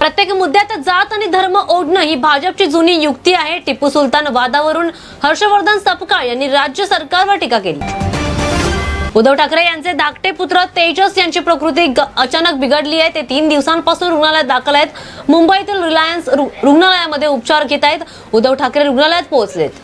प्रत्येक मुद्द्यात जात आणि धर्म ओढणं ही भाजपची जुनी युक्ती आहे। टिपू सुलतान वादावरून हर्षवर्धन सपकाळ यांनी राज्य सरकारवर टीका केली। उद्धव ठाकरे यांचे धाकटे पुत्र तेजस यांची प्रकृती अचानक बिघडली आहे। ते 3 दिवसांपासून रुग्णालयात दाखल आहेत। मुंबईतील रिलायन्स रुग्णालयामध्ये उपचार घेत आहेत। उद्धव ठाकरे रुग्णालयात पोहोचलेत।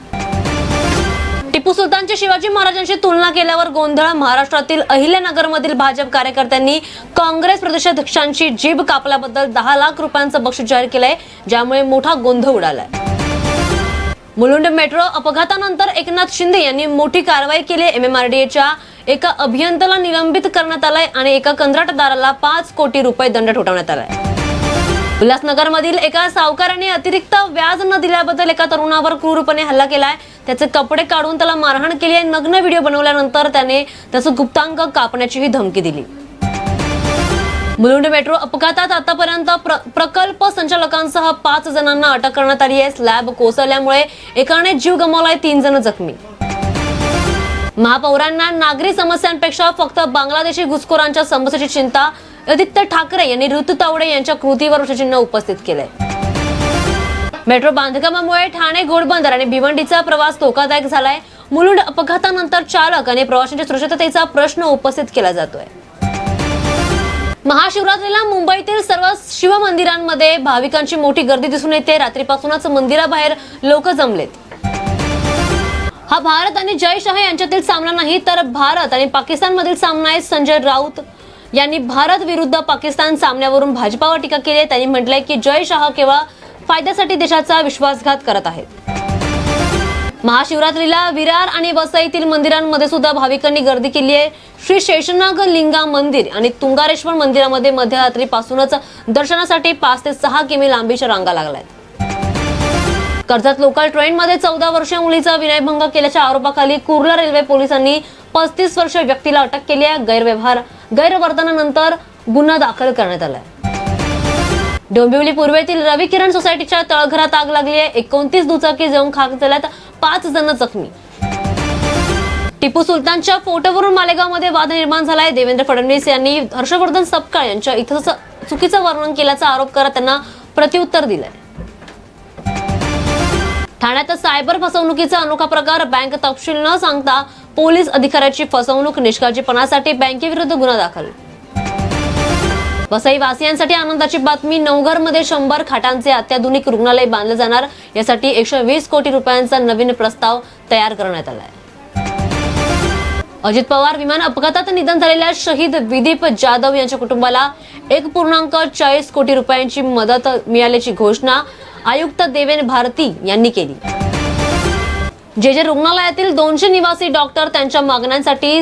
टिपू सुलतानची शिवाजी महाराजांशी तुलना केल्यावर गोंधळ। महाराष्ट्रातील अहिल्यानगरमधील भाजप कार्यकर्त्यांनी काँग्रेस प्रदेशाध्यक्षांची जीभ कापल्याबद्दल 10 लाख रुपयांचं बक्षीस जाहीर केलंय, ज्यामुळे मोठा गोंधळ उडालाय। मुलुंड मेट्रो अपघातानंतर एकनाथ शिंदे यांनी मोठी कारवाई केली। MMRDAच्या एका अभियंत्याला निलंबित करण्यात आलाय आणि एका कंत्राटदाराला 5 कोटी रुपये दंड ठोठावण्यात आलाय। उल्हासनगरमधील एका सावकाराने अतिरिक्त व्याज न दिल्याबद्दल एका तरुणावर क्रूरपणे हल्ला केलाय। त्याचे कपडे काढून त्याला मारहाण केली आहे। नग्न व्हिडिओ बनवल्यानंतर त्याने त्याचं गुप्तांग कापण्याचीही धमकी दिली। मुलुंड मेट्रो अपघातात आतापर्यंत प्रकल्प संचालकांसह 5 जणांना अटक करण्यात आली आहे। स्लॅब कोसळल्यामुळे एकाने जीव गमावलाय, 3 जण जखमी। महापौरांना नागरी समस्यांपेक्षा फक्त बांगलादेशी घुसखोरांच्या समस्येची चिंता। आदित्य ठाकरे यांनी ऋतू तावडे यांच्या कृतीवर प्रश्नचिन्ह उपस्थित केलंय। मेट्रो बांधकामामुळे ठाणे घोडबंदर आणि भिवंडीचा प्रवास धोकादायक झालाय। मुलुंड अपघातानंतर चालक आणि प्रवाशांच्या सुरक्षिततेचा प्रश्न उपस्थित केला जातोय। महाशिवरात्रीला मुंबईतील सर्व शिवमंदिरांमध्ये भाविकांची मोठी गर्दी दिसून येते। रात्रीपासूनच मंदिराबाहेर लोक जमलेत। हा भारत आणि जय शाह यांच्यातील सामना नाही, तर भारत आणि पाकिस्तान मधील सामना आहे। संजय राऊत यांनी भारत विरुद्ध पाकिस्तान सामन्यावरून भाजपावर टीका केली आहे। त्यांनी म्हटलंय की जय शाह केवळ फायद्यासाठी देशाचा विश्वासघात करत आहेत। महाशिवरात्रीला विरार आणि वसईतील मंदिरांमध्ये सुद्धा भाविकांनी गर्दी केली आहे। श्री शेषनाग लिंगा मंदिर आणि तुंगारेश्वर मंदिरामध्ये मध्यरात्रीपासूनच दर्शनासाठी 5 ते 6 किमी लांबीच्या रांगा लागल्यात। कर्जत लोकल ट्रेनमध्ये 14 वर्षीय मुलीचा विनयभंग केल्याच्या आरोपाखाली कुर्ला रेल्वे पोलिसांनी 35 वर्षीय व्यक्तीला अटक केली आहे। गैरवर्तनानंतर गुन्हा दाखल करण्यात आलाय। डोंबिवली पूर्वेतील रवी किरण सोसायटीच्या तळघरात आग लागली आहे। 29 दुचाकी जळून खाक झाल्यात, 5 जण जखमी। टिपू सुलतानच्या फोटोवरून मालेगावमध्ये वाद निर्माण झालाय। देवेंद्र फडणवीस यांनी हर्षवर्धन सपकाळ यांच्या इथं चुकीचं वर्णन केल्याचा आरोप करत त्यांना प्रत्युत्तर दिलंय। ठाण्यात सायबर फसवणुकीचा अनोखा प्रकार। बँक तपशील न सांगता पोलीस अधिकाऱ्याची फसवणूक, निष्काळजीपणासाठी बँकेविरुद्ध गुन्हा दाखल। वसई वासियांसाठी आनंदाची बातमी। नवघरमध्ये 100 खाटांचे अत्याधुनिक रुग्णालय बांधले जाणार। यासाठी 120 कोटी रुपयांचा नवीन प्रस्ताव तयार करण्यात आलाय। अजित पवार विमान अपघातात निधन झालेल्या शहीद विदीप जाधव यांच्या कुटुंबाला 1.40 कोटी रुपयांची मदत मिळाल्याची घोषणा आयुक्त देवेन भारती यांनी केली। जे रुग्णालयातील 200 निवासी डॉक्टर त्यांच्या मागण्यांसाठी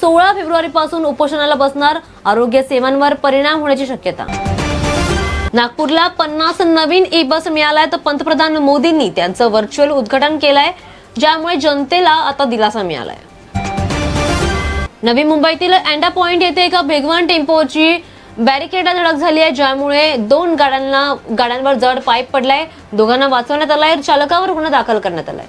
16 फेब्रुवारीपासून उपोषणाला बसणार। आरोग्य सेवांवर परिणाम होण्याची शक्यता। नागपूरला 50 नवीन ई-बस मिळाल्या, तर पंतप्रधान मोदींनी त्यांचं व्हर्च्युअल उद्घाटन केलंय, ज्यामुळे जनतेला आता दिलासा मिळालाय। नवी मुंबईतील अँडा पॉइंट येथे एका भेगवान टेम्पोची बॅरिकेडला धडक झाली आहे, ज्यामुळे 2 गाड्यांवर जड पाईप पडलाय। दोघांना वाचवण्यात आलाय। चालकावर गुन्हा दाखल करण्यात आलाय।